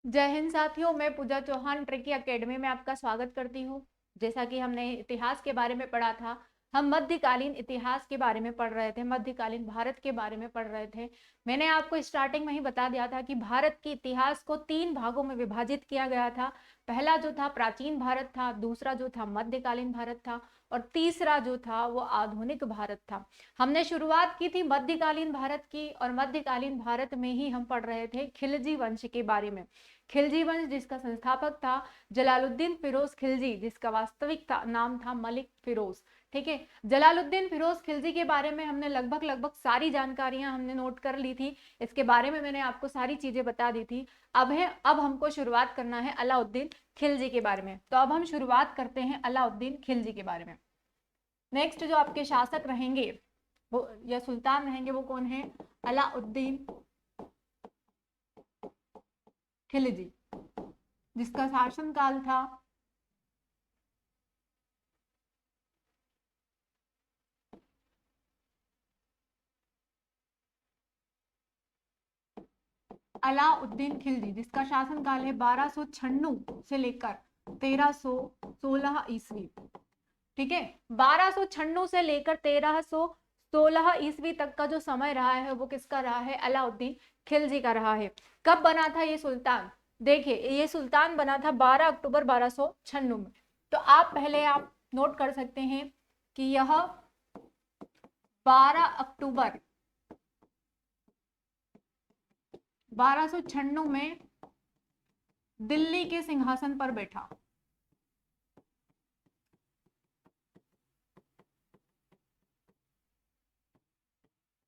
जय हिंद साथियों, मैं पूजा चौहान ट्रिकी एकेडमी में आपका स्वागत करती हूँ। जैसा कि हमने इतिहास के बारे में पढ़ा था, हम मध्यकालीन इतिहास के बारे में पढ़ रहे थे, मध्यकालीन भारत के बारे में पढ़ रहे थे। मैंने आपको स्टार्टिंग में ही बता दिया था कि भारत के इतिहास को 3 भागों में विभाजित किया गया था। पहला जो था प्राचीन भारत था, दूसरा जो था मध्यकालीन भारत था और तीसरा जो था वो आधुनिक भारत था। हमने शुरुआत की थी मध्यकालीन भारत की और मध्यकालीन भारत में ही हम पढ़ रहे थे खिलजी वंश के बारे में। खिलजी वंश जिसका संस्थापक था जलालुद्दीन फिरोज खिलजी, जिसका वास्तविक नाम था मलिक फिरोज। ठीक है, जलालुद्दीन फिरोज खिलजी के बारे में हमने लगभग सारी जानकारियां हमने नोट कर ली थी। इसके बारे में मैंने आपको सारी चीजें बता दी थी। अब हमको शुरुआत करना है अलाउद्दीन खिलजी के बारे में। तो अब हम शुरुआत करते हैं अलाउद्दीन खिलजी के बारे में। नेक्स्ट जो आपके शासक रहेंगे वो या सुल्तान रहेंगे वो कौन है? अलाउद्दीन खिलजी, जिसका शासन काल था अलाउद्दीन खिलजी, जिसका शासन काल है 1296 से लेकर 1316 ईस्वी। ठीक है, 1296 से लेकर 1316 ईस्वी तक का जो समय रहा है वो किसका रहा है? अलाउद्दीन खिलजी का रहा है। कब बना था ये सुल्तान? देखिए, ये सुल्तान बना था 12 अक्टूबर 1296 में। तो आप नोट कर सकते हैं कि यह 12 अक्टूबर 1296 में दिल्ली के सिंहासन पर बैठा।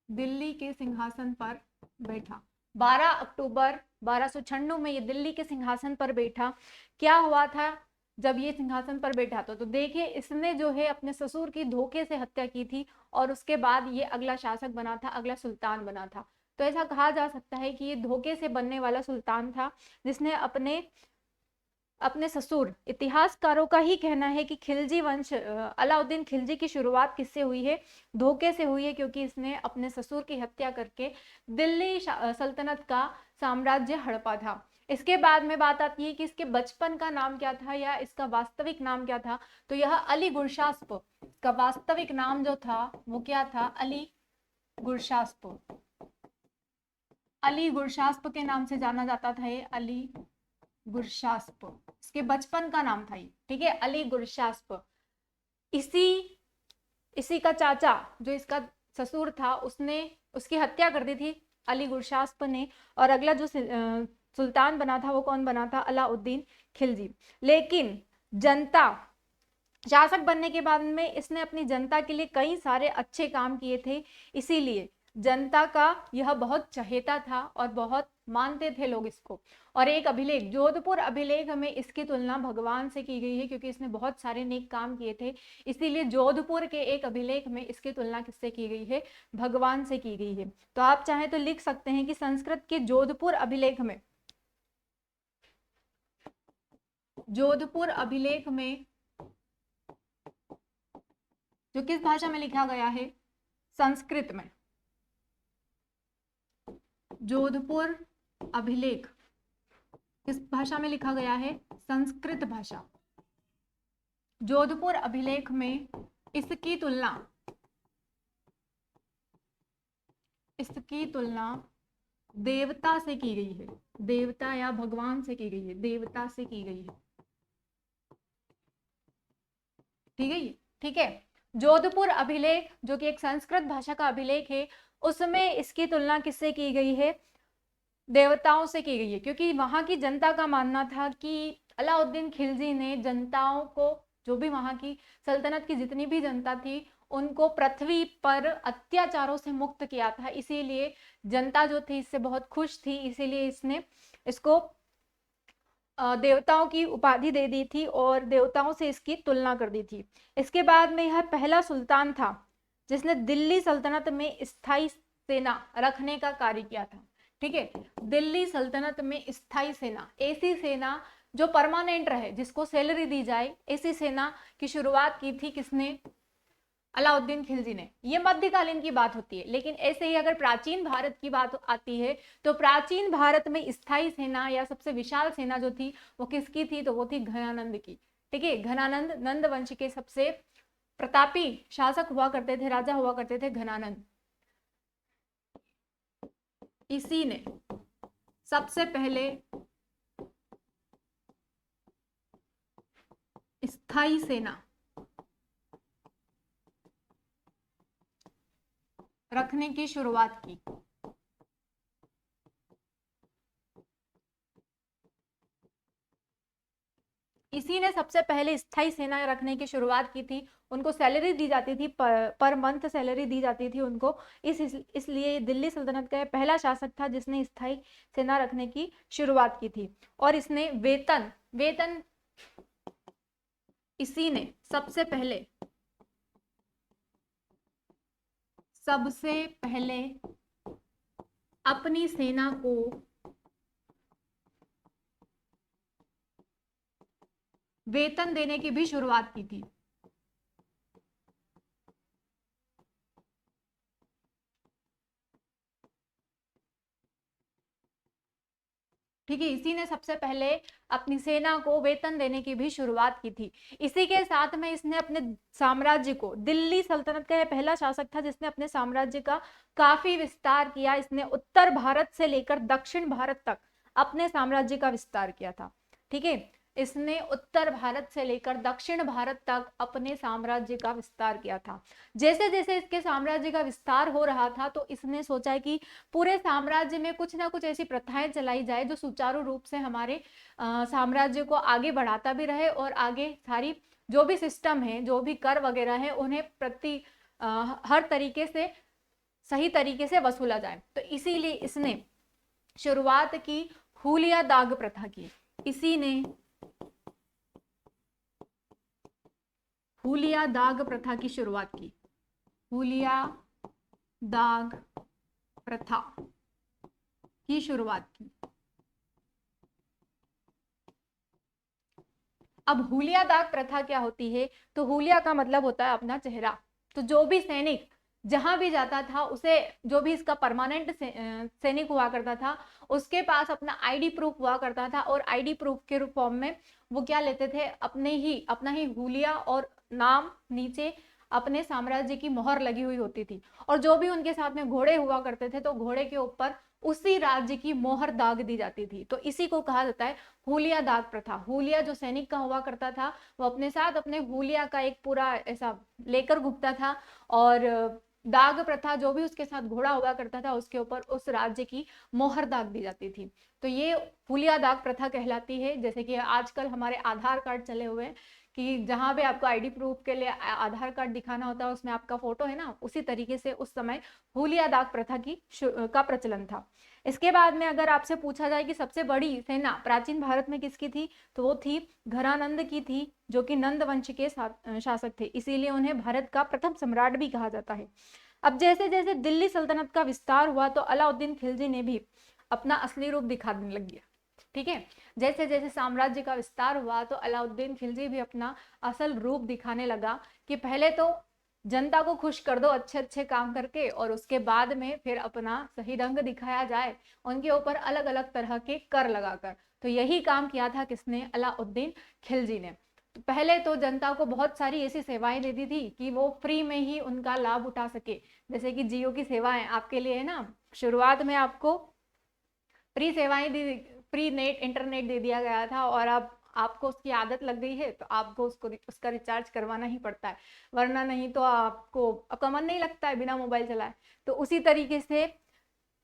दिल्ली के सिंहासन पर बैठा 12 अक्टूबर 1296 में ये दिल्ली के सिंहासन पर बैठा। क्या हुआ था जब ये सिंहासन पर बैठा तो देखिए, इसने जो है अपने ससुर की धोखे से हत्या की थी और उसके बाद ये अगला शासक बना था, अगला सुल्तान बना था। तो ऐसा कहा जा सकता है कि ये धोखे से बनने वाला सुल्तान था, जिसने अपने अपने ससुर, इतिहासकारों का ही कहना है कि खिलजी वंश, अलाउद्दीन खिलजी की शुरुआत किससे हुई है? धोखे से हुई है, क्योंकि इसने अपने ससुर की हत्या करके दिल्ली सल्तनत का साम्राज्य हड़पा था। इसके बाद में बात आती है कि इसके बचपन का नाम क्या था या इसका वास्तविक नाम क्या था। तो यह अली गुरशास्प का वास्तविक नाम जो था वो क्या था? अली गुरशास्प। अली गुरशास्प के नाम से जाना जाता था ये, अली गुरशास्प इसके बचपन का नाम था ये। ठीक है, अली गुरशास्प। इसी इसी का चाचा जो इसका ससुर था उसने उसकी हत्या कर दी थी अली गुरशास्प ने। और अगला जो सुल्तान बना था वो कौन बना था? अलाउद्दीन खिलजी। लेकिन जनता, शासक बनने के बाद में इसने अपनी जनता के लिए कई सारे अच्छे काम किए थे, इसीलिए जनता का यह बहुत चहेता था और बहुत मानते थे लोग इसको। और एक अभिलेख, जोधपुर अभिलेख में इसकी तुलना भगवान से की गई है, क्योंकि इसने बहुत सारे नेक काम किए थे। इसीलिए जोधपुर के एक अभिलेख में इसकी तुलना किससे की गई है? भगवान से की गई है। तो आप चाहें तो लिख सकते हैं कि संस्कृत के जोधपुर अभिलेख में, जोधपुर अभिलेख में जो किस भाषा में लिखा गया है? संस्कृत में। जोधपुर अभिलेख किस भाषा में लिखा गया है? संस्कृत भाषा। जोधपुर अभिलेख में इसकी तुलना देवता से की गई है। देवता या भगवान से की गई है, देवता से की गई है। ठीक है, ठीक है। जोधपुर अभिलेख जो कि एक संस्कृत भाषा का अभिलेख है, उसमें इसकी तुलना किससे की गई है? देवताओं से की गई है, क्योंकि वहां की जनता का मानना था कि अलाउद्दीन खिलजी ने जनताओं को, जो भी वहां की सल्तनत की जितनी भी जनता थी, उनको पृथ्वी पर अत्याचारों से मुक्त किया था। इसीलिए जनता जो थी इससे बहुत खुश थी, इसीलिए इसने इसको देवताओं की उपाधि दे दी थी और देवताओं से इसकी तुलना कर दी थी। इसके बाद में यह पहला सुल्तान था जिसने दिल्ली सल्तनत में स्थायी सेना रखने का कार्य किया था। ठीक है, दिल्ली सल्तनत में स्थायी सेना, ऐसी सेना जो परमानेंट रहे, जिसको सैलरी दी जाए, ऐसी सेना की शुरुआत की थी किसने? अलाउद्दीन खिलजी ने। ये मध्यकालीन की बात होती है। लेकिन ऐसे ही अगर प्राचीन भारत की बात आती है तो प्राचीन भारत में स्थायी सेना या सबसे विशाल सेना जो थी वो किसकी थी, तो वो थी घनानंद की। ठीक है, घनानंद, नंद वंश के सबसे प्रतापी शासक हुआ करते थे, राजा हुआ करते थे घनानंद। इसी ने सबसे पहले स्थायी सेना रखने की शुरुआत की। इसी ने सबसे पहले स्थायी सेना रखने की शुरुआत की थी। उनको सैलरी दी जाती थी, पर मंथ सैलरी दी जाती थी उनको। इसलिए दिल्ली सल्तनत का पहला शासक था जिसने स्थायी सेना रखने की शुरुआत की थी। और इसने वेतन वेतन इसी ने सबसे पहले अपनी सेना को वेतन देने की भी शुरुआत की थी। ठीक है, इसी ने सबसे पहले अपनी सेना को वेतन देने की भी शुरुआत की थी। इसी के साथ में इसने अपने साम्राज्य को, दिल्ली सल्तनत का यह पहला शासक था जिसने अपने साम्राज्य का काफी विस्तार किया। इसने उत्तर भारत से लेकर दक्षिण भारत तक अपने साम्राज्य का विस्तार किया था। ठीक है, इसने उत्तर भारत से लेकर दक्षिण भारत तक अपने साम्राज्य का विस्तार किया था। जैसे जैसे इसके साम्राज्य का विस्तार हो रहा था तो इसने सोचा कि पूरे साम्राज्य में कुछ ना कुछ ऐसी प्रथाएं चलाई जाए जो सुचारू रूप से हमारे साम्राज्य को आगे बढ़ाता भी रहे और आगे सारी जो भी सिस्टम है, जो भी कर वगैरह है, उन्हें हर तरीके से सही तरीके से वसूला जाए। तो इसीलिए इसने शुरुआत की हुलिया दाग प्रथा की। इसी ने हुलिया दाग प्रथा की शुरुआत की। हुलिया दाग प्रथा की शुरुआत की। अब हुलिया दाग प्रथा क्या होती है, तो हुलिया का मतलब होता है अपना चेहरा। तो जो भी सैनिक जहां भी जाता था उसे, जो भी इसका परमानेंट सैनिक हुआ करता था, उसके पास अपना आईडी प्रूफ हुआ करता था। और आईडी प्रूफ के फॉर्म में वो क्या लेते थे, अपना ही हुलिया और नाम, नीचे अपने साम्राज्य की मोहर लगी हुई होती थी। और जो भी उनके साथ में घोड़े हुआ करते थे तो घोड़े के ऊपर उसी राज्य की मोहर दाग दी जाती थी। तो इसी को कहा जाता है हुलिया दाग प्रथा। हुलिया जो सैनिक का हुआ करता था वो अपने साथ अपने हुलिया का एक पूरा ऐसा लेकर घूमता था। और दाग प्रथा, जो भी उसके साथ घोड़ा हुआ करता था उसके ऊपर उस राज्य की मोहर दाग दी जाती थी। तो ये हुलिया दाग प्रथा कहलाती है। जैसे कि आजकल हमारे आधार कार्ड चले हुए हैं कि जहां भी आपको आईडी प्रूफ के लिए आधार कार्ड दिखाना होता है उसमें आपका फोटो है ना, उसी तरीके से उस समय हुलिया दाग प्रथा का प्रचलन था। इसके बाद में अगर आपसे पूछा जाए कि सबसे बड़ी सेना प्राचीन भारत में किसकी थी, तो वो थी घनानंद की थी, जो कि नंद वंश के शासक थे। इसीलिए उन्हें भारत का प्रथम सम्राट भी कहा जाता है। अब जैसे जैसे दिल्ली सल्तनत का विस्तार हुआ तो अलाउद्दीन खिलजी ने भी अपना असली रूप दिखाने लग गया। ठीक है, जैसे जैसे साम्राज्य का विस्तार हुआ तो अलाउद्दीन खिलजी भी अपना असल रूप दिखाने लगा कि पहले तो जनता को खुश कर दो अच्छे अच्छे काम करके, और उसके बाद में फिर अपना सही रंग दिखाया जाए उनके ऊपर अलग अलग तरह के कर लगाकर। तो यही काम किया था किसने, अलाउद्दीन खिलजी ने। तो पहले तो जनता को बहुत सारी ऐसी सेवाएं दे दी थी कि वो फ्री में ही उनका लाभ उठा सके। जैसे कि जियो की सेवाएं आपके लिए है ना, शुरुआत में आपको फ्री सेवाएं दी, फ्री नेट इंटरनेट दे दिया गया था। और अब आपको उसकी आदत लग गई है तो आपको उसका रिचार्ज करवाना ही पड़ता है, वरना नहीं तो आपका मन नहीं लगता है बिना मोबाइल चलाए। तो उसी तरीके से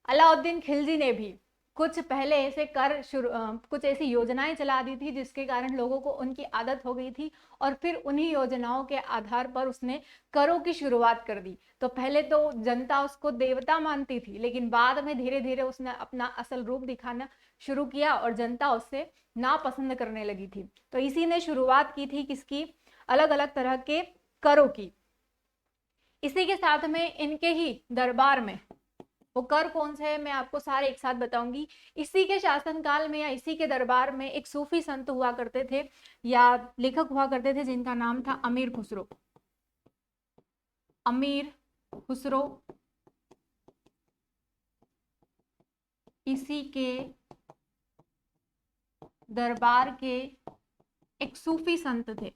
अलाउद्दीन खिलजी ने भी कुछ पहले ऐसे कुछ ऐसी योजनाएं चला दी थी जिसके कारण लोगों को उनकी आदत हो गई थी। और फिर उन्हीं योजनाओं के आधार पर उसने करों की शुरुआत कर दी। तो पहले तो जनता उसको देवता मानती थी, लेकिन बाद में धीरे धीरे उसने अपना असल रूप दिखाना शुरू किया और जनता उससे नापसंद करने लगी थी। तो इसी ने शुरुआत की थी किसकी, अलग अलग तरह के करों की। इसी के साथ में इनके ही दरबार में, वो कर कौन से है मैं आपको सारे एक साथ बताऊंगी। इसी के शासनकाल में या इसी के दरबार में एक सूफी संत हुआ करते थे या लेखक हुआ करते थे जिनका नाम था अमीर खुसरो। अमीर खुसरो इसी के दरबार के एक सूफी संत थे।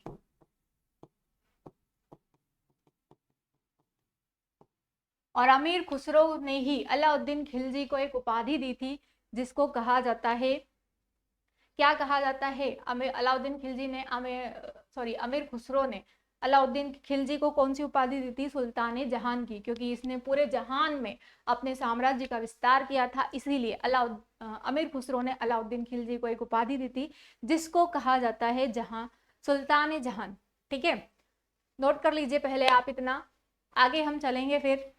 और अमीर खुसरो ने ही अलाउद्दीन खिलजी को एक उपाधि दी थी, जिसको कहा जाता है, क्या कहा जाता है, अलाउद्दीन खिलजी ने अमीर खुसरो ने अलाउद्दीन खिलजी को कौन सी उपाधि दी थी? सुल्तान जहान की, क्योंकि इसने पूरे जहान में अपने साम्राज्य का विस्तार किया था, इसीलिए अमीर खुसरो ने अलाउद्दीन खिलजी को एक उपाधि दी थी, जिसको कहा जाता है जहां, सुल्तान जहान। ठीक है, नोट कर लीजिए पहले आप इतना, आगे हम चलेंगे फिर।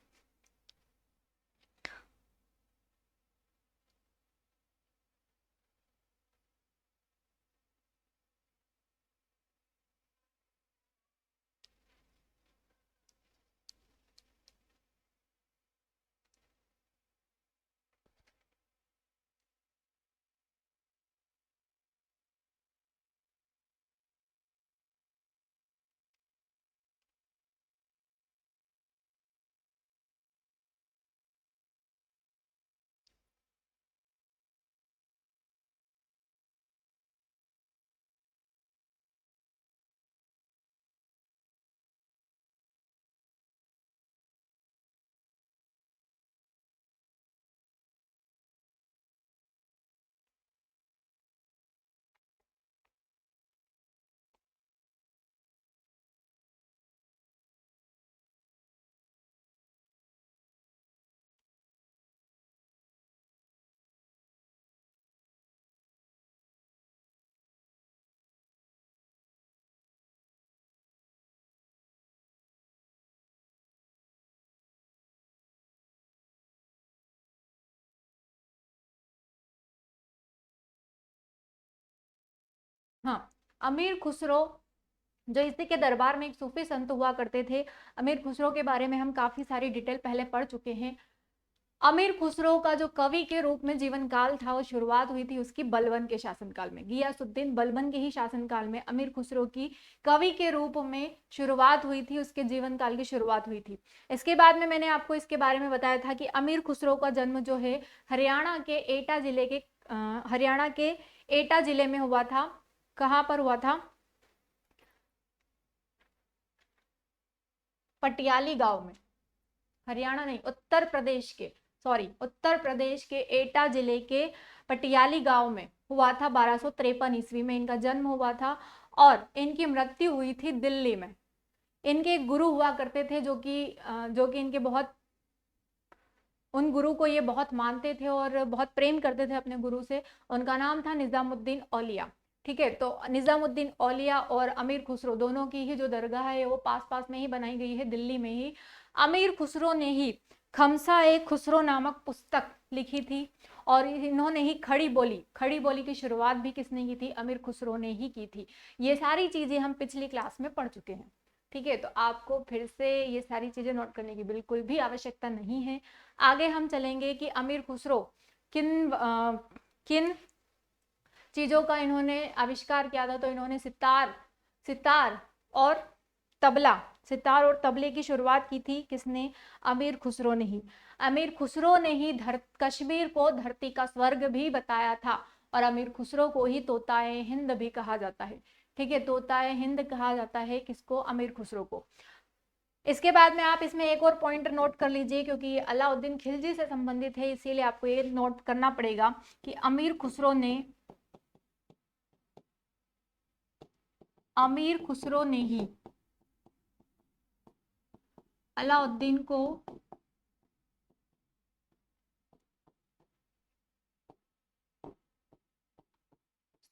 हाँ, अमीर खुसरो जो इसी के दरबार में एक सूफी संत हुआ करते थे। अमीर खुसरो के बारे में हम काफी सारी डिटेल पहले पढ़ चुके हैं। अमीर खुसरो का जो कवि के रूप में जीवन काल था, वो शुरुआत हुई थी उसकी बलबन के शासनकाल में। गियासुद्दीन बलबन के ही शासनकाल में अमीर खुसरो की कवि के रूप में शुरुआत हुई थी, उसके जीवन काल की शुरुआत हुई थी। इसके बाद में मैंने आपको इसके बारे में बताया था कि अमीर खुसरो का जन्म जो है हरियाणा के एटा जिले के हरियाणा के एटा जिले में हुआ था। कहाँ पर हुआ था? पटियाली गांव में। हरियाणा नहीं, उत्तर प्रदेश के, सॉरी, उत्तर प्रदेश के एटा जिले के पटियाली गांव में हुआ था। 1253 ईस्वी में इनका जन्म हुआ था और इनकी मृत्यु हुई थी दिल्ली में। इनके एक गुरु हुआ करते थे जो कि इनके बहुत, उन गुरु को ये बहुत मानते थे और बहुत प्रेम करते थे अपने गुरु से। उनका नाम था निजामुद्दीन औलिया। ठीक है, तो निजामुद्दीन औलिया और अमीर खुसरो दोनों की ही जो दरगाह है वो पास पास में ही बनाई गई है, दिल्ली में ही। अमीर खुसरो ने ही खमसा ए खुसरो नामक पुस्तक लिखी थी और इन्होंने ही खड़ी बोली की शुरुआत भी किसने की थी? अमीर खुसरो ने ही की थी। ये सारी चीजें हम पिछली क्लास में पढ़ चुके हैं। ठीक है, तो आपको फिर से ये सारी चीजें नोट करने की बिल्कुल भी आवश्यकता नहीं है। आगे हम चलेंगे कि अमीर खुसरो किन चीजों का इन्होंने आविष्कार किया था। तो इन्होंने सितार और तबला सितार और तबले की शुरुआत की थी। किसने? अमीर खुसरो ने ही। अमीर खुसरो ने ही कश्मीर को धरती का स्वर्ग भी बताया था और अमीर खुसरो को ही तोताए हिंद भी कहा जाता है। ठीक है, तोताए हिंद कहा जाता है किसको? अमीर खुसरो को। इसके बाद में आप इसमें एक और पॉइंट नोट कर लीजिए, क्योंकि ये अलाउद्दीन खिलजी से संबंधित है, इसीलिए आपको ये नोट करना पड़ेगा कि अमीर खुसरो ने ही अलाउद्दीन को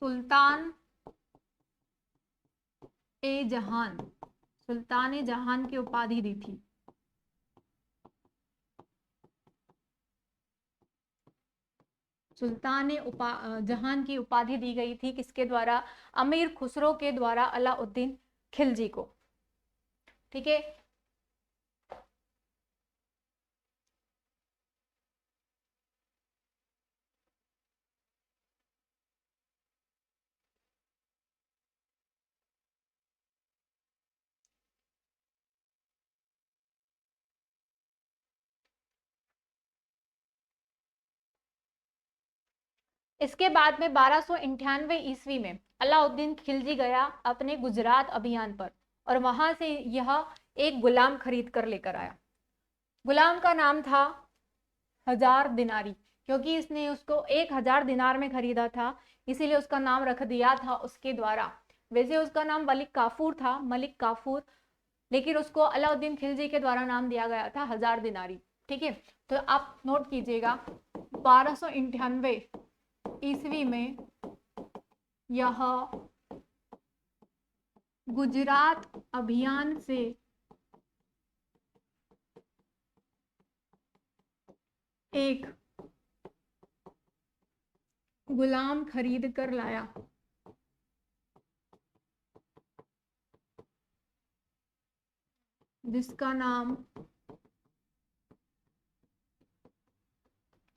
सुल्तान ए जहान सुल्तान ए जहान की उपाधि दी थी। जहान की उपाधि दी गई थी किसके द्वारा? अमीर खुसरो के द्वारा अलाउद्दीन खिलजी को। ठीक है, इसके बाद में 1298 ईस्वी में अलाउद्दीन खिलजी गया अपने गुजरात अभियान पर, और वहां से यह एक गुलाम खरीद कर लेकर आया। गुलाम का नाम था 1000 दिनारी, क्योंकि इसने उसको 1000 दिनार में खरीदा था, इसीलिए उसका नाम रख दिया था उसके द्वारा। वैसे उसका नाम मलिक काफूर था, मलिक काफूर, लेकिन उसको अलाउद्दीन खिलजी के द्वारा नाम दिया गया था 1000 दिनारी। ठीक है, तो आप नोट कीजिएगा 1298 ईस्वी में यह गुजरात अभियान से एक गुलाम खरीद कर लाया, जिसका नाम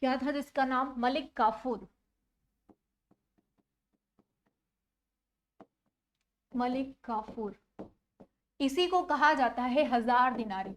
क्या था, जिसका नाम मलिक काफूर, मलिक काफूर। इसी को कहा जाता है 1000 दिनारी,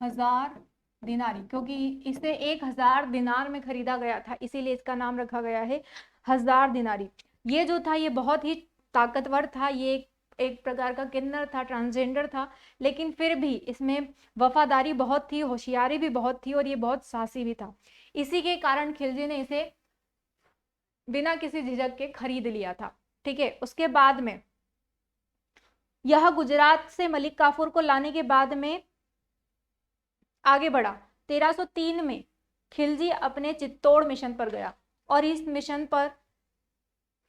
1000 दिनारी, क्योंकि इसे 1000 दिनार में खरीदा गया था, इसीलिए इसका नाम रखा गया है 1000 दिनारी। ये जो था ये बहुत ही ताकतवर था, ये एक प्रकार का किन्नर था, ट्रांसजेंडर था, लेकिन फिर भी इसमें वफादारी बहुत थी, होशियारी भी बहुत थी, और ये बहुत साहसी भी था। इसी के कारण खिलजी ने इसे बिना किसी झिझक के खरीद लिया था। ठीक है, उसके बाद में यह गुजरात से मलिक काफूर को लाने के बाद में आगे बढ़ा। 1303 में खिलजी अपने चित्तौड़ मिशन पर गया, और इस मिशन पर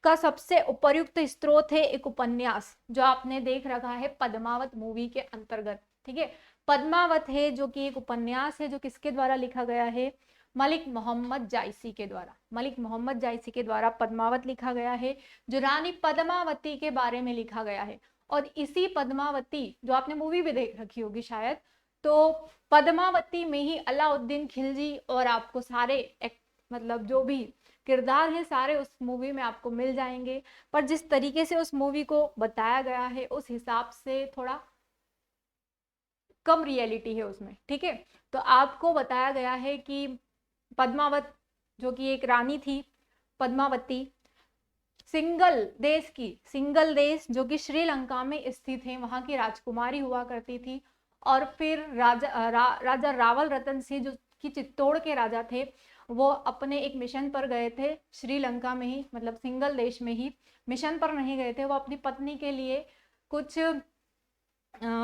का सबसे उपयुक्त स्रोत है एक उपन्यास जो आपने देख रखा है पद्मावत मूवी के अंतर्गत। ठीक है, पद्मावत है जो कि एक उपन्यास है, जो किसके द्वारा लिखा गया है, मलिक मोहम्मद जायसी के द्वारा। मलिक मोहम्मद जायसी के द्वारा पद्मावत लिखा गया है, जो रानी पद्मावती के बारे में लिखा गया है। और इसी पद्मावती, जो आपने मूवी भी देख रखी होगी शायद, तो पद्मावती में ही अलाउद्दीन खिलजी और आपको सारे मतलब जो भी किरदार हैं सारे उस मूवी में आपको मिल जाएंगे। पर जिस तरीके से उस मूवी को बताया गया है उस हिसाब से थोड़ा कम रियलिटी है उसमें। ठीक है, तो आपको बताया गया है कि पद्मावत जो कि एक रानी थी, पद्मावती सिंगल देश जो कि श्रीलंका में स्थित है, वहां की राजकुमारी हुआ करती थी। और फिर राजा रावल रतन सिंह जो कि चित्तौड़ के राजा थे, वो अपने एक मिशन पर गए थे श्रीलंका में ही, मतलब सिंगल देश में ही, मिशन पर नहीं गए थे। वो अपनी पत्नी के लिए कुछ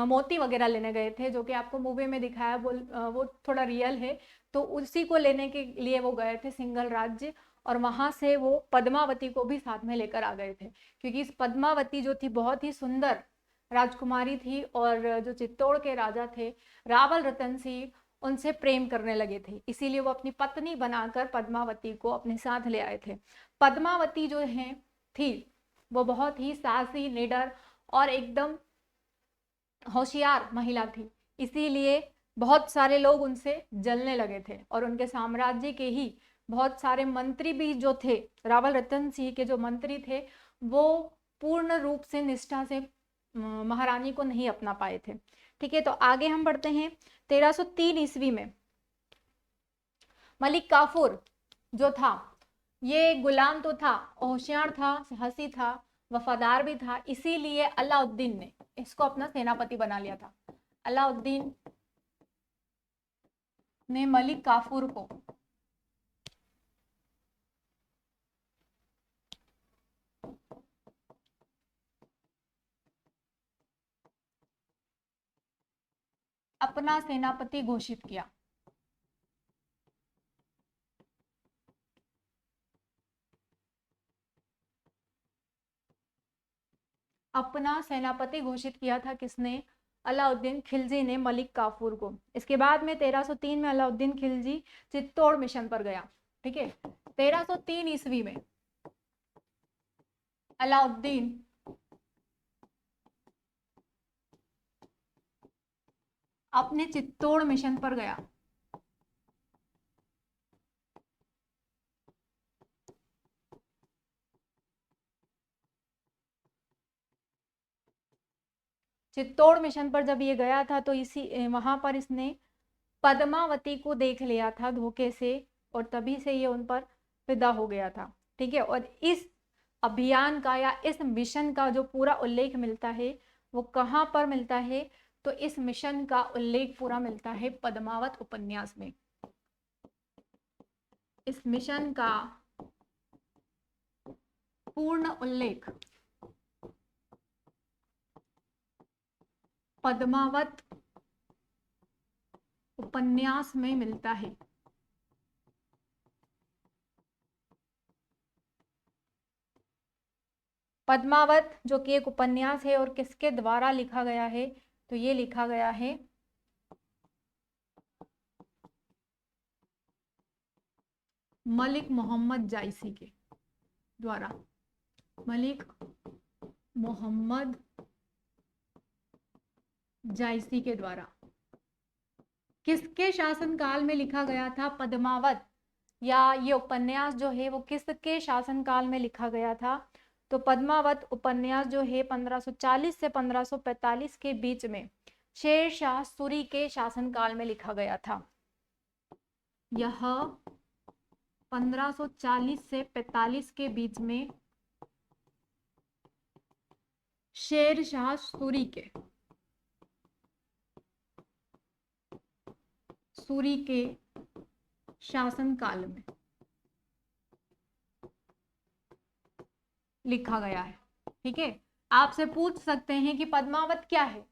मोती वगैरह लेने गए थे, जो कि आपको मूवी में दिखाया, वो थोड़ा रियल है। तो उसी को लेने के लिए वो गए थे सिंगल राज्य, और वहां से वो पद्मावती को भी साथ में लेकर आ गए थे, क्योंकि इस पद्मावती जो थी बहुत ही सुंदर राजकुमारी थी, और जो चित्तौड़ के राजा थे रावल रतन सिंह उनसे प्रेम करने लगे थे, इसीलिए वो अपनी पत्नी बनाकर पद्मावती को अपने साथ ले आए थे। पद्मावती जो है थी वो बहुत ही साहसी, निडर और एकदम होशियार महिला थी, इसीलिए बहुत सारे लोग उनसे जलने लगे थे, और उनके साम्राज्य के ही बहुत सारे मंत्री भी जो थे, रावल रतन सिंह के जो मंत्री थे, वो पूर्ण रूप से निष्ठा से महारानी को नहीं अपना पाए थे। ठीक है, तो आगे हम बढ़ते हैं। 1303 ईस्वी में मलिक काफूर जो था, ये गुलाम तो था, होशियार था, साहसी था, वफादार भी था, इसीलिए अलाउद्दीन ने इसको अपना सेनापति बना लिया था। अलाउद्दीन ने मलिक काफूर को अपना सेनापति घोषित किया। अपना सेनापति घोषित किया था किसने? अलाउद्दीन खिलजी ने मलिक काफूर को। इसके बाद में 1303 में अलाउद्दीन खिलजी चित्तौड़ मिशन पर गया। ठीक है, 1303 ईस्वी में अलाउद्दीन अपने चित्तौड़ मिशन पर गया। चित्तौड़ मिशन पर जब ये गया था तो इसी वहां पर इसने पद्मावती को देख लिया था धोखे से, और तभी से ये उन पर फिदा हो गया था। ठीक है, और इस अभियान का या इस मिशन का जो पूरा उल्लेख मिलता है वो कहाँ पर मिलता है? तो इस मिशन का उल्लेख पूरा मिलता है पद्मावत उपन्यास में। इस मिशन का पूर्ण उल्लेख पद्मावत उपन्यास में मिलता है। पद्मावत जो कि एक उपन्यास है और किसके द्वारा लिखा गया है? तो ये लिखा गया है मलिक मोहम्मद जायसी के द्वारा। मलिक मोहम्मद जायसी के द्वारा। किसके शासनकाल में लिखा गया था पद्मावत, या ये उपन्यास जो है वो किसके शासनकाल में लिखा गया था? तो पद्मावत उपन्यास जो है 1540 से 1545 के बीच में शेरशाह सूरी के शासनकाल में लिखा गया था। यह 1540 से 45 के बीच में शेरशाह सूरी के शासनकाल में लिखा गया है। ठीक है, आपसे पूछ सकते हैं कि पद्मावत क्या है?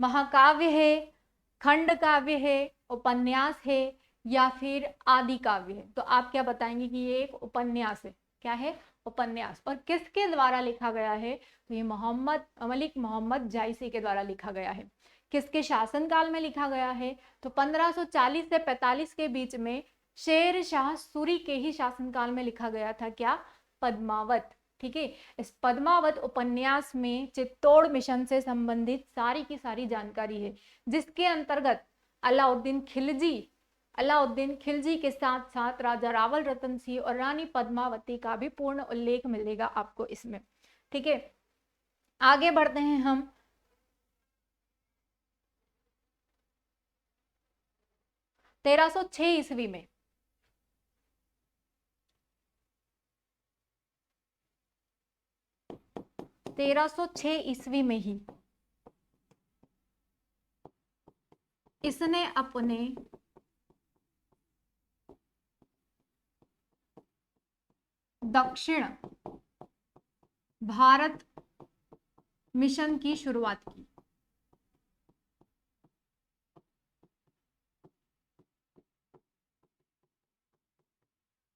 महाकाव्य है, खंड काव्य है, उपन्यास है या फिर आदि काव्य है? तो आप क्या बताएंगे कि ये एक उपन्यास है। क्या है? उपन्यास। और किसके द्वारा लिखा गया है? तो ये मलिक मोहम्मद जायसी के द्वारा लिखा गया है। किसके शासनकाल में लिखा गया है? तो 1540 से 45 के बीच में शेरशाह सूरी के ही शासनकाल में लिखा गया था। क्या? पद्मावत। ठीक है, इस पद्मावत उपन्यास में चित्तौड़ मिशन से संबंधित सारी की सारी जानकारी है, जिसके अंतर्गत अलाउद्दीन खिलजी के साथ साथ राजा रावल रतन सिंह और रानी पद्मावती का भी पूर्ण उल्लेख मिलेगा आपको इसमें। ठीक है, आगे बढ़ते हैं हम। तेरह सौ छह ईस्वी में 1306 ईस्वी में ही इसने अपने दक्षिण भारत मिशन की शुरुआत की।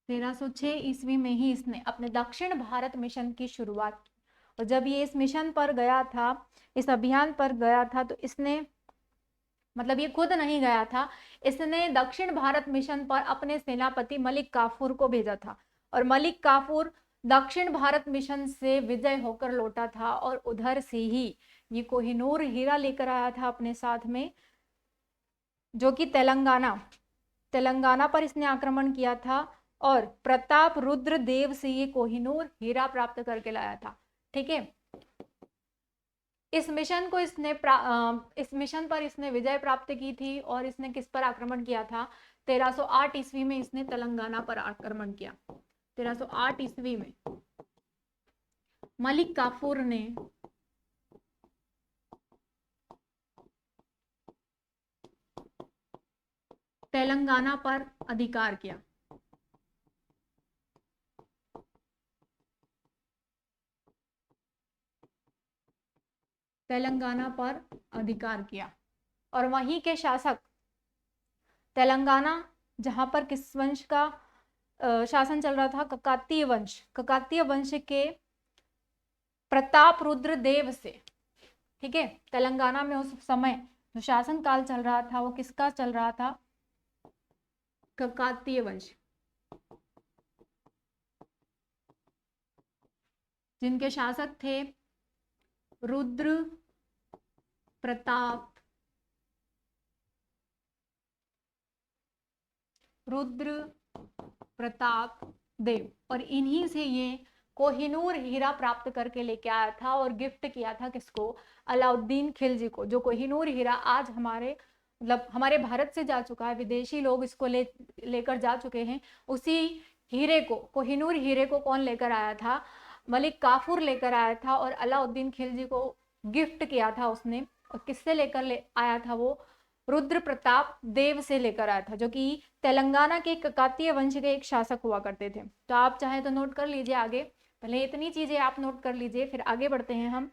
1306 ईस्वी में ही इसने अपने दक्षिण भारत मिशन की शुरुआत की। और जब ये इस मिशन पर गया था, इस अभियान पर गया था, तो इसने मतलब ये खुद नहीं गया था, इसने दक्षिण भारत मिशन पर अपने सेनापति मलिक काफूर को भेजा था। और मलिक काफूर दक्षिण भारत मिशन से विजय होकर लौटा था और उधर से ही ये कोहिनूर हीरा लेकर आया था अपने साथ में, जो कि तेलंगाना पर इसने आक्रमण किया था और प्रताप रुद्र देव से ये कोहिनूर हीरा प्राप्त करके लाया था। ठीक है, इस मिशन पर इसने विजय प्राप्त की थी। और इसने किस पर आक्रमण किया था? 1308 ईस्वी में इसने तेलंगाना पर आक्रमण किया। 1308 ईस्वी में मलिक काफूर ने तेलंगाना पर अधिकार किया। तेलंगाना पर अधिकार किया और वहीं के शासक तेलंगाना, जहां पर किस वंश का शासन चल रहा था? ककातीय वंश के प्रताप रुद्र देव से। ठीक है, तेलंगाना में उस समय जो शासन काल चल रहा था वो किसका चल रहा था? ककातीय वंश, जिनके शासक थे रुद्र प्रताप देव। और इन्हीं से ये कोहिनूर हीरा प्राप्त करके लेके आया था और गिफ्ट किया था किसको? अलाउद्दीन खिलजी को। जो कोहिनूर हीरा आज हमारे भारत से जा चुका है, विदेशी लोग इसको लेकर जा चुके हैं, उसी हीरे को, कोहिनूर हीरे को कौन लेकर आया था? मलिक काफूर लेकर आया था, और अलाउद्दीन खिलजी को गिफ्ट किया था उसने। और किससे लेकर आया था वो? रुद्र प्रताप देव से लेकर आया था, जो कि तेलंगाना के ककातीय वंश के एक शासक हुआ करते थे। तो आप चाहे तो नोट कर लीजिए आगे, पहले इतनी चीजें आप नोट कर लीजिए, फिर आगे बढ़ते हैं हम।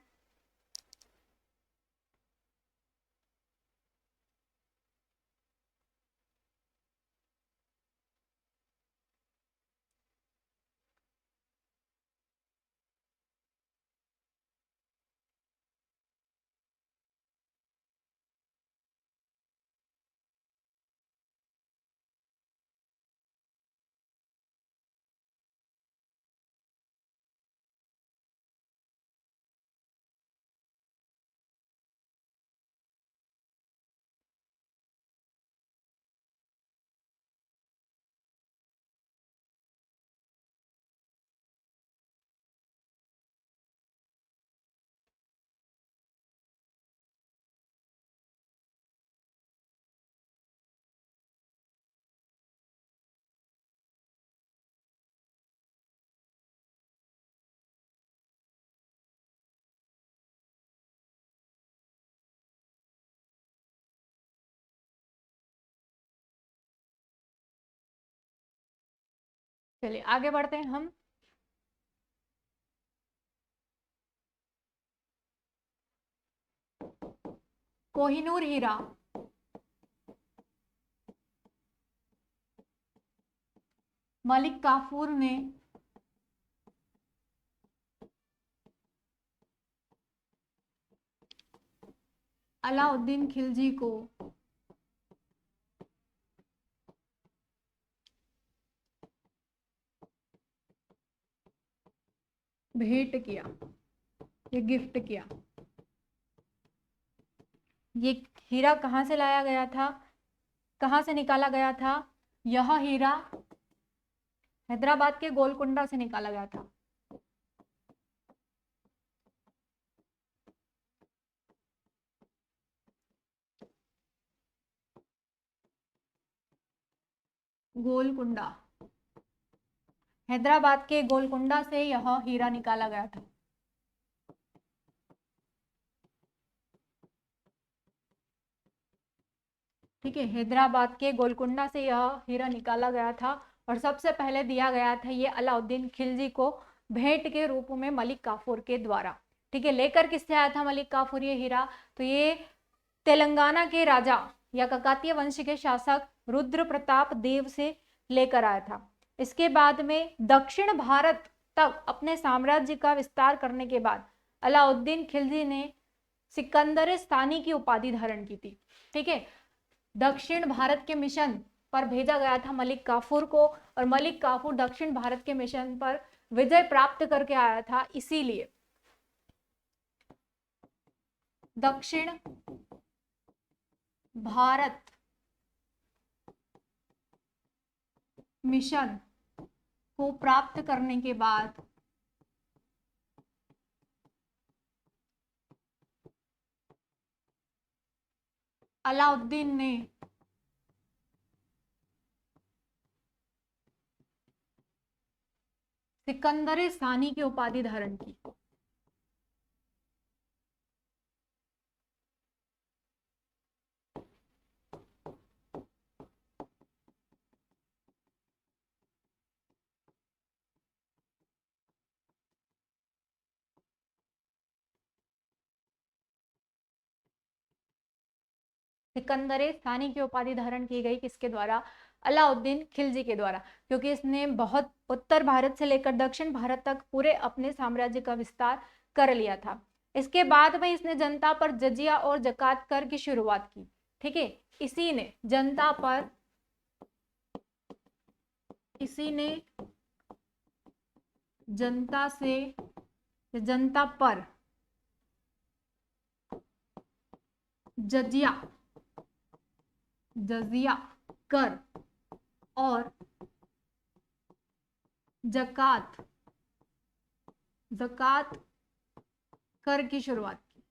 चलिए आगे बढ़ते हैं हम। कोहिनूर हीरा मलिक काफूर ने अलाउद्दीन खिलजी को भेंट किया, ये गिफ्ट किया। ये हीरा कहाँ से लाया गया था, कहाँ से निकाला गया था? यह हीरा हैदराबाद के गोलकुंडा से निकाला गया था। गोलकुंडा, हैदराबाद के गोलकुंडा से यह हीरा निकाला गया था। ठीक है, हैदराबाद के गोलकुंडा से यह हीरा निकाला गया था, और सबसे पहले दिया गया था ये अलाउद्दीन खिलजी को भेंट के रूप में मलिक काफूर के द्वारा। ठीक है, लेकर किससे आया था मलिक काफूर ये हीरा? तो ये तेलंगाना के राजा या ककातीय वंश के शासक रुद्र प्रताप देव से लेकर आया था। इसके बाद में दक्षिण भारत तक अपने साम्राज्य का विस्तार करने के बाद अलाउद्दीन खिलजी ने सिकंदर स्थानी की उपाधि धारण की थी। ठीक है, दक्षिण भारत के मिशन पर भेजा गया था मलिक काफूर को, और मलिक काफूर दक्षिण भारत के मिशन पर विजय प्राप्त करके आया था, इसीलिए दक्षिण भारत मिशन को प्राप्त करने के बाद अलाउद्दीन ने सिकंदर सानी की उपाधि धारण की। सिकंदर सानी की उपाधि धारण की गई किसके द्वारा? अलाउद्दीन खिलजी के द्वारा, क्योंकि इसने बहुत उत्तर भारत से लेकर दक्षिण भारत तक पूरे अपने साम्राज्य का विस्तार कर लिया था। इसके बाद में इसने जनता पर जजिया और जकात कर की शुरुआत की। ठीक है, इसी ने जनता पर, इसी ने जनता से, जनता पर जजिया, जजिया कर और जकात, जकात कर की शुरुआत की।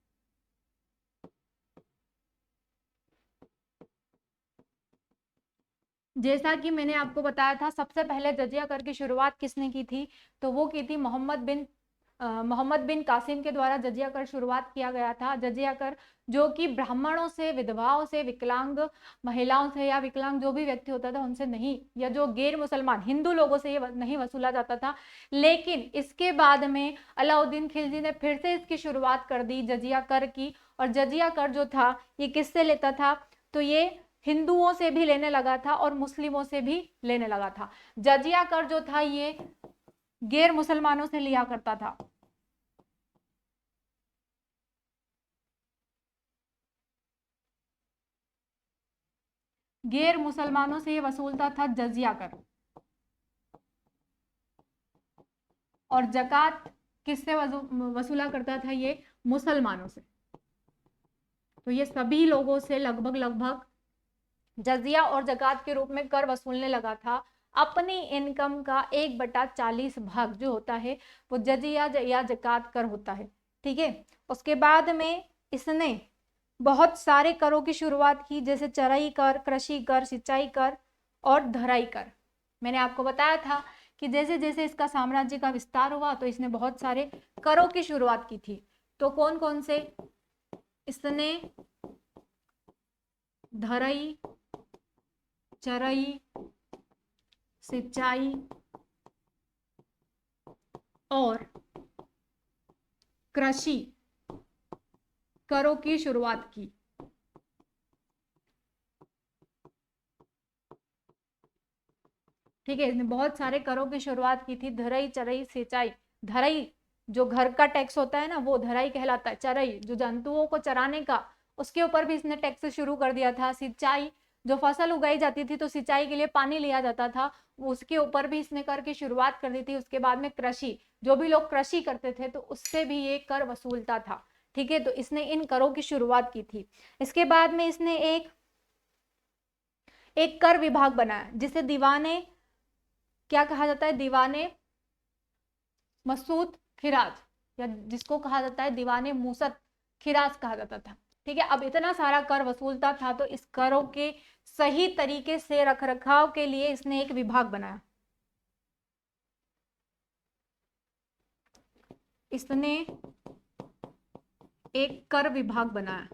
जैसा कि मैंने आपको बताया था, सबसे पहले जजिया कर की शुरुआत किसने की थी, तो वो की थी मोहम्मद बिन कासिम के द्वारा जजिया कर शुरुआत किया गया था। जजिया कर जो कि ब्राह्मणों से, विधवाओं से, विकलांग महिलाओं से या विकलांग जो भी व्यक्ति होता था उनसे नहीं, या जो गैर मुसलमान हिंदू लोगों से ये नहीं वसूला जाता था। लेकिन इसके बाद में अलाउद्दीन खिलजी ने फिर से इसकी शुरुआत कर दी जजिया कर की। और जजिया कर जो था ये किससे लेता था, तो ये हिंदुओं से भी लेने लगा था और मुस्लिमों से भी लेने लगा था। जजिया कर जो था ये गैर मुसलमानों से लिया करता था। गैर मुसलमानों से ये वसूलता था जजिया कर। और जकात किससे वसूला करता था, ये मुसलमानों से। तो ये सभी लोगों से लगभग लगभग जजिया और जकात के रूप में कर वसूलने लगा था। अपनी इनकम का 1/40 भाग जो होता है वो जजिया या जकात कर होता है। ठीक है, उसके बाद में इसने बहुत सारे करों की शुरुआत की, जैसे चराई कर, कृषि कर, सिंचाई कर और धराई कर। मैंने आपको बताया था कि जैसे जैसे इसका साम्राज्य का विस्तार हुआ तो इसने बहुत सारे करों की शुरुआत की थी। तो कौन कौन से, इसने धराई, चराई, सिंचाई और कृषि करों की शुरुआत की। ठीक है, इसने बहुत सारे करों की शुरुआत की थी। धरई, चरई, सिंचाई। धरई जो घर का टैक्स होता है ना वो धरई कहलाता है। चरई जो जंतुओं को चराने का, उसके ऊपर भी इसने टैक्स शुरू कर दिया था। सिंचाई जो फसल उगाई जाती थी तो सिंचाई के लिए पानी लिया जाता था, उसके ऊपर भी इसने कर की शुरुआत कर दी थी। उसके बाद में कृषि, जो भी लोग कृषि करते थे तो उससे भी ये कर वसूलता था। ठीक है, तो इसने इन करों की शुरुआत की थी। इसके बाद में इसने एक एक कर विभाग बनाया जिसे दीवाने, क्या कहा जाता है, दीवाने मसूद खिराज, या जिसको कहा जाता है दीवाने मूसत खिराज कहा जाता था। ठीक है, अब इतना सारा कर वसूलता था तो इस करों के सही तरीके से रखरखाव के लिए इसने एक विभाग बनाया। इसने एक कर विभाग बनाया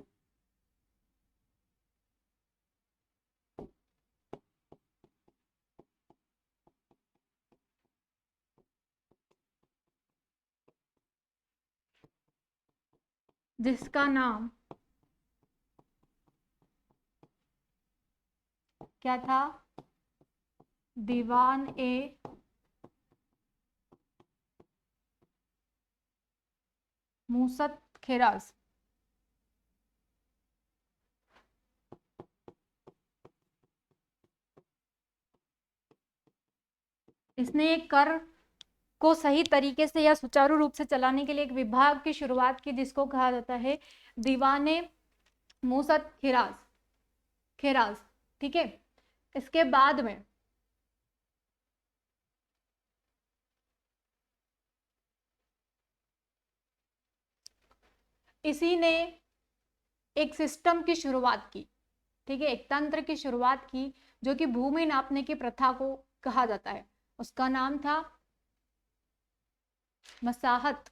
जिसका नाम क्या था, दीवान ए मूसत खिराज। इसने एक कर को सही तरीके से या सुचारू रूप से चलाने के लिए एक विभाग की शुरुआत की जिसको कहा जाता है दीवाने मूसत खिराज खिराज। ठीक है, इसके बाद में इसी ने एक सिस्टम की शुरुआत की। ठीक है, एक तंत्र की शुरुआत की जो कि भूमि नापने की प्रथा को कहा जाता है। उसका नाम था मसाहत।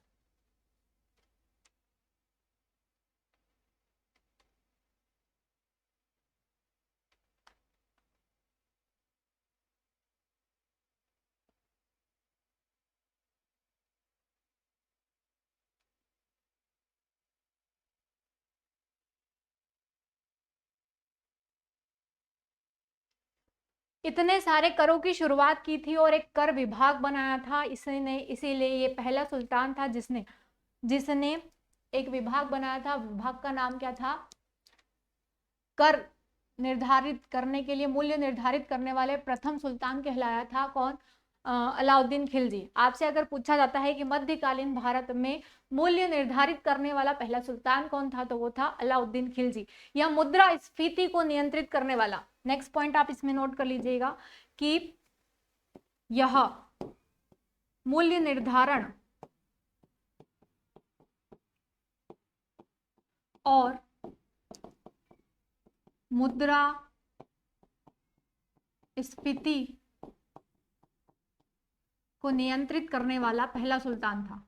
इतने सारे करों की शुरुआत की थी और एक कर विभाग बनाया था इसने, इसीलिए ये पहला सुल्तान था जिसने जिसने एक विभाग बनाया था। विभाग का नाम क्या था, कर निर्धारित करने के लिए मूल्य निर्धारित करने वाले प्रथम सुल्तान कहलाया था कौन, अलाउद्दीन खिलजी। आपसे अगर पूछा जाता है कि मध्यकालीन भारत में मूल्य निर्धारित करने वाला पहला सुल्तान कौन था तो वो था अलाउद्दीन खिलजी, या मुद्रा स्फीति को नियंत्रित करने वाला। नेक्स्ट पॉइंट आप इसमें नोट कर लीजिएगा कि यह मूल्य निर्धारण और मुद्रा स्फीति को नियंत्रित करने वाला पहला सुल्तान था।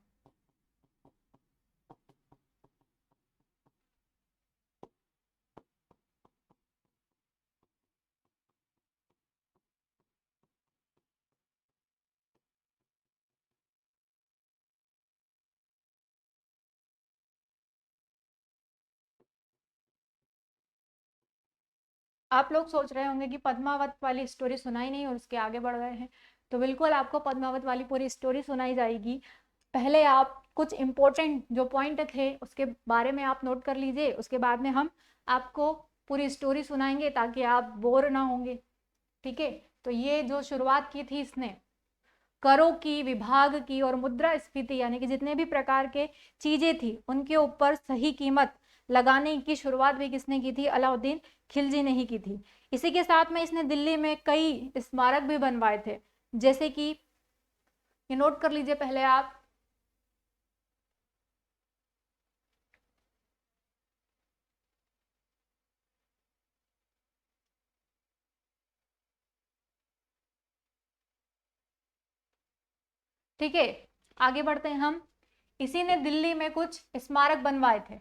आप लोग सोच रहे होंगे कि पद्मावत वाली स्टोरी सुनाई नहीं और उसके आगे बढ़ गए हैं, तो बिल्कुल आपको पद्मावत वाली पूरी स्टोरी सुनाई जाएगी। पहले आप कुछ इंपॉर्टेंट जो पॉइंट थे उसके बारे में आप नोट कर लीजिए, उसके बाद में हम आपको पूरी स्टोरी सुनाएंगे ताकि आप बोर ना होंगे। ठीक है, तो ये जो शुरुआत की थी इसने करों की, विभाग की और मुद्रास्फीति यानी कि जितने भी प्रकार के चीजें थी उनके ऊपर सही कीमत लगाने की शुरुआत भी किसने की थी? अलाउद्दीन खिलजी ने ही की थी। इसी के साथ में इसने दिल्ली में कई स्मारक भी बनवाए थे, जैसे कि ये नोट कर लीजिए पहले आप। ठीक है, आगे बढ़ते हैं हम। इसी ने दिल्ली में कुछ स्मारक बनवाए थे।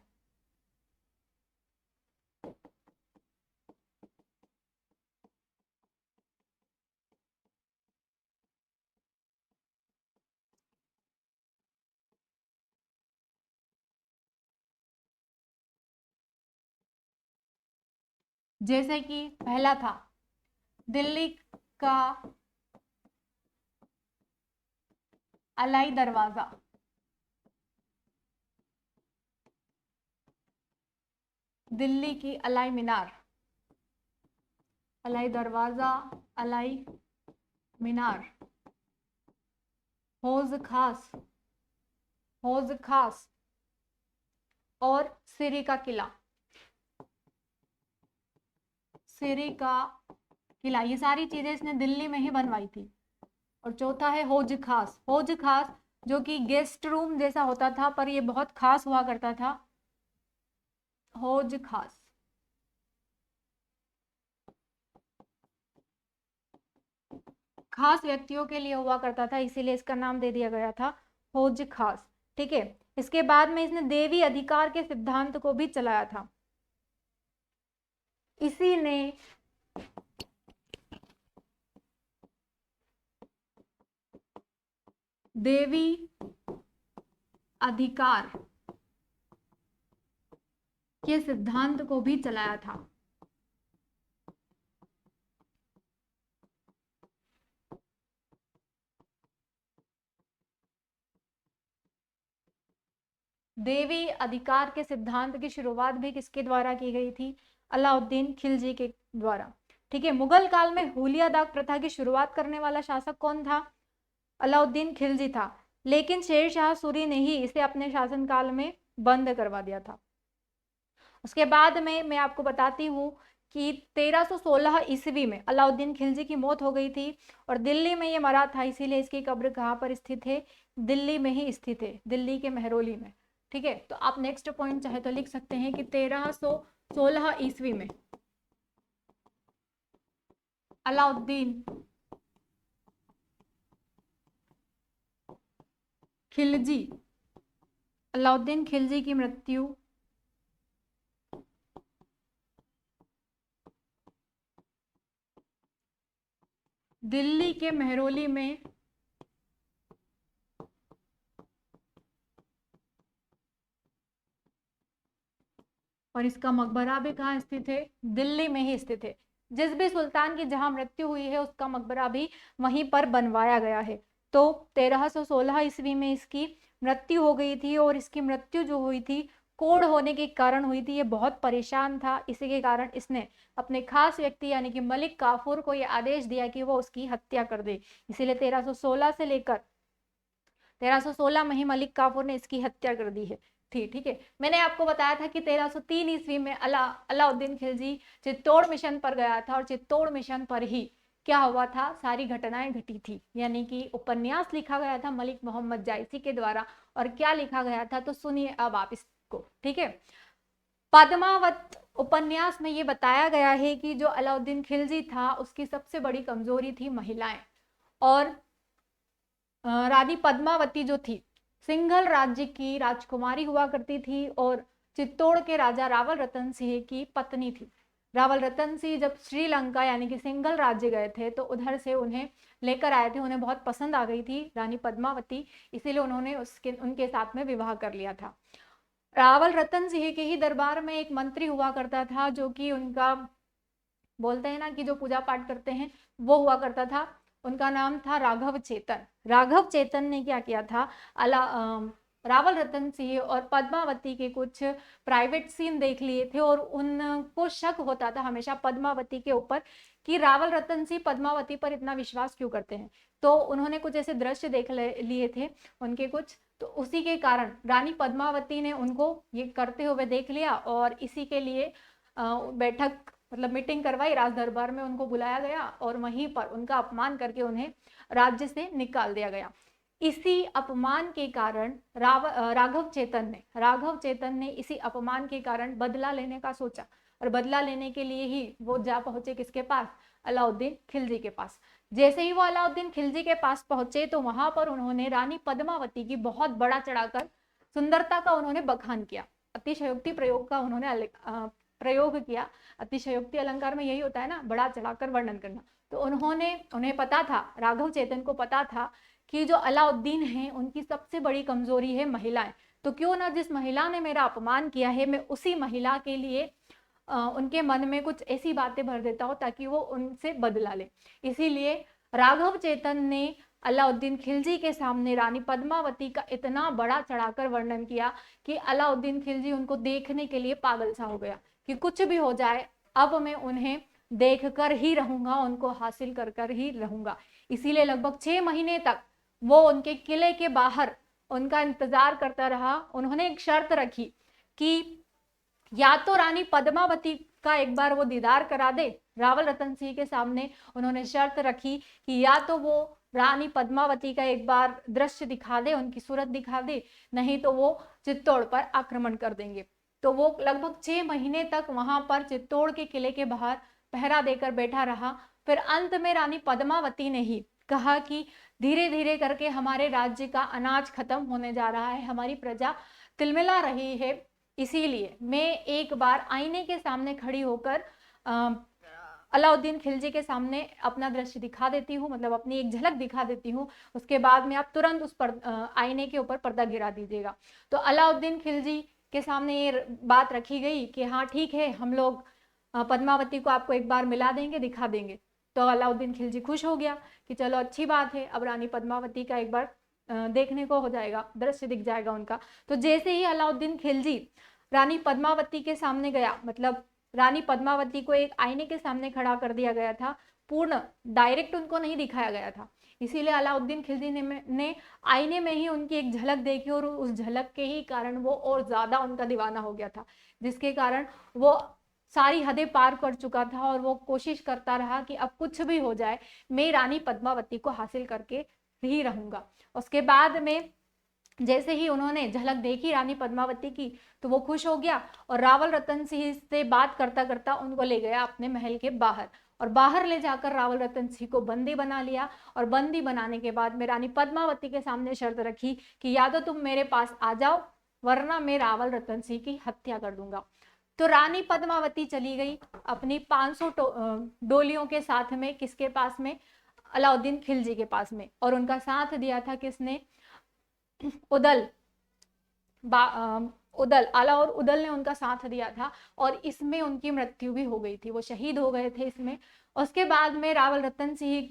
जैसे कि पहला था दिल्ली का अलाई दरवाजा, दिल्ली की अलाई मीनार, अलाई दरवाजा, अलाई मीनार, हौज खास, हौज खास और सिरी का किला, सिरी का किला, ये सारी चीजें इसने दिल्ली में ही बनवाई थी। और चौथा है हौज खास, हौज खास जो कि गेस्ट रूम जैसा होता था पर ये बहुत खास हुआ करता था। हौज खास, खास व्यक्तियों के लिए हुआ करता था, इसीलिए इसका नाम दे दिया गया था हौज खास। ठीक है, इसके बाद में इसने देवी अधिकार के सिद्धांत को भी चलाया था। इसी ने देवी अधिकार के सिद्धांत को भी चलाया था। देवी अधिकार के सिद्धांत की शुरुआत भी किसके द्वारा की गई थी? अलाउद्दीन खिलजी के द्वारा। ठीक है, मुगल काल में हुलिया दाग प्रथा की शुरुआत करने वाला शासक कौन था? अलाउद्दीन खिलजी था, लेकिन शेरशाह सूरी ने ही इसे अपने शासनकाल में बंद करवा दिया था। उसके बाद में मैं आपको बताती हूँ कि 1316 ईस्वी में अलाउद्दीन खिलजी की मौत हो गई थी और दिल्ली में ये मरा था, इसीलिए इसकी कब्र कहाँ पर स्थित है? दिल्ली में ही स्थित है, दिल्ली के महरौली में। ठीक है, तो आप नेक्स्ट पॉइंट चाहे तो लिख सकते हैं कि 1316 ईस्वी में अलाउद्दीन खिलजी, अलाउद्दीन खिलजी की मृत्यु दिल्ली के महरौली में और इसका मकबरा भी कहाँ स्थित है? दिल्ली में ही स्थित है। जिस भी सुल्तान की जहां मृत्यु हुई है उसका मकबरा भी वहीं पर बनवाया गया है। तो 1316 ईस्वी में इसकी मृत्यु हो गई थी और इसकी मृत्यु जो हुई थी कोढ़ होने के कारण हुई थी। ये बहुत परेशान था, इसी के कारण इसने अपने खास व्यक्ति यानी कि मलिक काफूर को यह आदेश दिया कि वो उसकी हत्या कर दे। इसीलिए 1316 से लेकर 1316 में ही मलिक काफूर ने इसकी हत्या कर दी है थी। ठीक है, मैंने आपको बताया था कि 1303 ईस्वी में अलाउद्दीन खिलजी चित्तौड़ मिशन पर गया था और चित्तौड़ मिशन पर ही क्या हुआ था? सारी घटनाएं घटी थी, यानी कि उपन्यास लिखा गया था मलिक मोहम्मद जायसी के द्वारा। और क्या लिखा गया था तो सुनिए अब आप इसको। ठीक है, पद्मावत उपन्यास में ये बताया गया है कि जो अलाउद्दीन खिलजी था उसकी सबसे बड़ी कमजोरी थी महिलाएं। और रानी पद्मावती जो थी सिंघल राज्य की राजकुमारी हुआ करती थी और चित्तौड़ के राजा रावल रतन सिंह की पत्नी थी। रावल रतन सिंह जब श्रीलंका यानी कि सिंघल राज्य गए थे तो उधर से उन्हें लेकर आए थे, उन्हें बहुत पसंद आ गई थी रानी पद्मावती, इसीलिए उन्होंने उनके साथ में विवाह कर लिया था। रावल रतन सिंह के ही दरबार में एक मंत्री हुआ करता था जो कि उनका बोलते हैं ना कि जो पूजा पाठ करते हैं वो हुआ करता था। उनका नाम था राघव चेतन। राघव चेतन ने क्या किया था, रावल रतन सिंह और पद्मावती के कुछ प्राइवेट सीन देख लिए थे और उनको शक होता था हमेशा पद्मावती के ऊपर कि रावल रतन सिंह पद्मावती पर इतना विश्वास क्यों करते हैं। तो उन्होंने कुछ ऐसे दृश्य देख लिए थे उनके कुछ, तो उसी के कारण रानी पद्मावती ने उनको ये करते हुए देख लिया और इसी के लिए बैठक मतलब मीटिंग करवाई, राज दरबार में उनको बुलाया गया और वहीं पर उनका अपमान करके उन्हें राज्य से निकाल दिया गया। इसी अपमान के कारण राघव चेतन ने इसी अपमान के कारण बदला लेने का सोचा और बदला लेने के लिए ही वो जा पहुंचे किसके पास, अलाउद्दीन खिलजी के पास। जैसे ही वो अलाउद्दीन खिलजी के पास पहुंचे तो वहां पर उन्होंने रानी पद्मावती की बहुत बड़ा चढ़ाकर सुंदरता का उन्होंने बखान किया, अतिशयोक्ति प्रयोग का उन्होंने प्रयोग किया। अतिशयोक्ति अलंकार में यही होता है ना, बड़ा चढ़ाकर वर्णन करना। तो उन्हें पता था, राघव चेतन को पता था कि जो अलाउद्दीन हैं उनकी सबसे बड़ी कमजोरी है महिलाएं, तो क्यों ना जिस महिला ने मेरा अपमान किया है मैं उसी महिला के लिए उनके मन में कुछ ऐसी बातें भर देता हूं ताकि वो उनसे बदला ले। इसीलिए राघव चेतन ने अलाउद्दीन खिलजी के सामने रानी पद्मावती का इतना बड़ा चढ़ाकर वर्णन किया कि अलाउद्दीन खिलजी उनको देखने के लिए पागल सा हो गया कि कुछ भी हो जाए अब मैं उन्हें देखकर ही रहूंगा, उनको हासिल कर कर ही रहूंगा। इसीलिए लगभग 6 महीने तक वो उनके किले के बाहर उनका इंतजार करता रहा। उन्होंने एक शर्त रखी कि या तो रानी पद्मावती का एक बार वो दीदार करा दे। रावल रतन सिंह के सामने उन्होंने शर्त रखी कि या तो वो रानी पद्मावती का एक बार दृश्य दिखा दे, उनकी सूरत दिखा दे, नहीं तो वो चित्तौड़ पर आक्रमण कर देंगे। तो वो लगभग 6 महीने तक वहां पर चित्तौड़ के किले के बाहर पहरा देकर बैठा रहा। फिर अंत में रानी पद्मावती ने ही कहा कि धीरे धीरे करके हमारे राज्य का अनाज खत्म होने जा रहा है, हमारी प्रजा तिलमिला रही है, इसीलिए मैं एक बार आईने के सामने खड़ी होकर अलाउद्दीन खिलजी के सामने अपना दृश्य दिखा देती हूँ, मतलब अपनी एक झलक दिखा देती हूँ, उसके बाद में आप तुरंत उस पर आईने के ऊपर पर्दा गिरा दीजिएगा। तो अलाउद्दीन खिलजी के सामने ये बात रखी गई कि हाँ ठीक है, हम लोग पद्मावती को आपको एक बार मिला देंगे, दिखा देंगे। तो अलाउद्दीन खिलजी खुश हो गया कि चलो अच्छी बात है, अब रानी पद्मावती का एक बार देखने को हो जाएगा, दृश्य दिख जाएगा उनका। तो जैसे ही अलाउद्दीन खिलजी रानी पद्मावती के सामने गया, मतलब रानी पद्मावती को एक आईने के सामने खड़ा कर दिया गया था, पूर्ण डायरेक्ट उनको नहीं दिखाया गया था, इसीलिए अलाउद्दीन खिलजी ने आईने में ही उनकी एक झलक देखी और उस झलक के ही कारण वो और ज्यादा उनका दीवाना हो गया था, जिसके कारण वो सारी हदें पार कर चुका था और वो कोशिश करता रहा कि अब कुछ भी हो जाए मैं रानी पद्मावती को हासिल करके ही रहूंगा। उसके बाद में जैसे ही उन्होंने झलक देखी रानी पद्मावती की तो वो खुश हो गया और रावल रतन सिंह से बात करता करता उनको ले गया अपने महल के बाहर और बाहर ले जाकर रावल रतन सिंह को बंदी बना लिया। और बंदी बनाने के बाद में रानी पद्मावती के सामने शर्त रखी कि या तो तुम मेरे पास आ जाओ वरना मैं रावल रतन सिंह की हत्या कर दूंगा। तो रानी पद्मावती चली गई अपनी 500 डोलियों के साथ में, किसके पास में, अलाउद्दीन खिलजी के पास में, और उनका साथ दिया था किसने, आला और उदल ने उनका साथ दिया था और इसमें उनकी मृत्यु भी हो गई थी, वो शहीद हो गए थे इसमें। उसके बाद में रावल रतन सिंह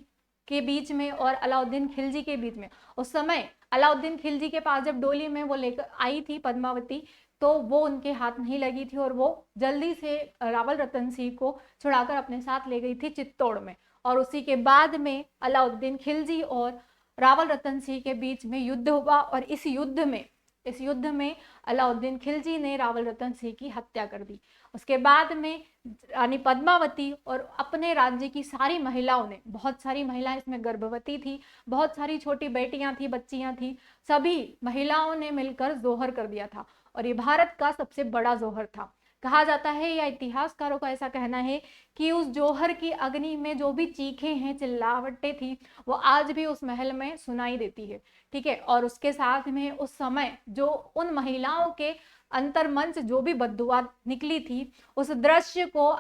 के बीच में और अलाउद्दीन खिलजी के बीच में, उस समय अलाउद्दीन खिलजी के पास जब डोली में वो लेकर आई थी पद्मावती तो वो उनके हाथ नहीं लगी थी और वो जल्दी से रावल रतन सिंह को छुड़ाकर अपने साथ ले गई थी चित्तौड़ में। और उसी के बाद में अलाउद्दीन खिलजी और रावल रतन सिंह के बीच में युद्ध हुआ और इस युद्ध में अलाउद्दीन खिलजी ने रावल रतन सिंह की हत्या कर दी। उसके बाद में रानी पद्मावती और अपने राज्य की सारी महिलाओं ने, बहुत सारी महिलाएं इसमें गर्भवती थी, बहुत सारी छोटी बेटियां थी, बच्चियां थी, सभी महिलाओं ने मिलकर जोहर कर दिया था और ये भारत का सबसे बड़ा जोहर था। कहा जाता है या इतिहासकारों का ऐसा कहना है कि उस जौहर की अग्नि में जो भी चीखें हैं, चिल्लावटें थी, वो आज भी उस महल में सुनाई देती है। ठीक है, और उसके साथ में उस समय जो उन महिलाओं के अंतर मन से जो भी बद्दुआ निकली थी, उस दृश्य को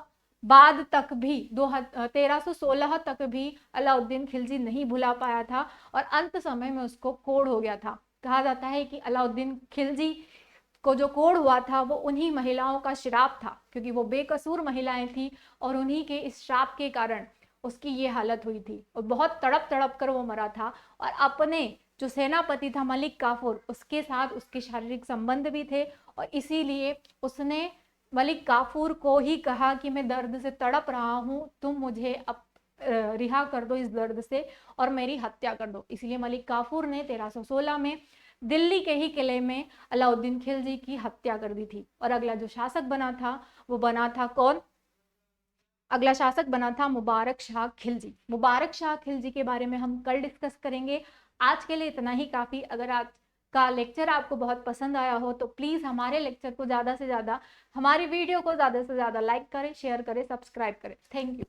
बाद तक भी 1316 तक भी अलाउद्दीन खिलजी नहीं भुला पाया था, और अंत समय में उसको कोढ़ हो गया था। कहा जाता है कि अलाउद्दीन खिलजी को जो कोढ़ हुआ था वो उन्हीं महिलाओं का श्राप था, क्योंकि वो बेकसूर महिलाएं थी और उन्हीं के इस श्राप के कारण उसकी ये हालत हुई थी, और बहुत तड़प तड़प कर वो मरा था। और अपने जो सेनापति था मलिक काफूर, उसके साथ उसके शारीरिक संबंध भी थे, और इसीलिए उसने मलिक काफूर को ही कहा कि मैं दर्द से तड़प रहा हूँ, तुम मुझे अब रिहा कर दो इस दर्द से और मेरी हत्या कर दो। इसलिए मलिक काफूर ने 1316 में दिल्ली के ही किले में अलाउद्दीन खिलजी की हत्या कर दी थी। और अगला जो शासक बना था वो बना था कौन? अगला शासक बना था मुबारक शाह खिलजी। मुबारक शाह खिलजी के बारे में हम कल डिस्कस करेंगे। आज के लिए इतना ही काफी। अगर आज का लेक्चर आपको बहुत पसंद आया हो तो प्लीज हमारे लेक्चर को ज्यादा से ज्यादा, हमारी वीडियो को ज्यादा से ज्यादा लाइक करें, शेयर करें, सब्सक्राइब करें। Thank you.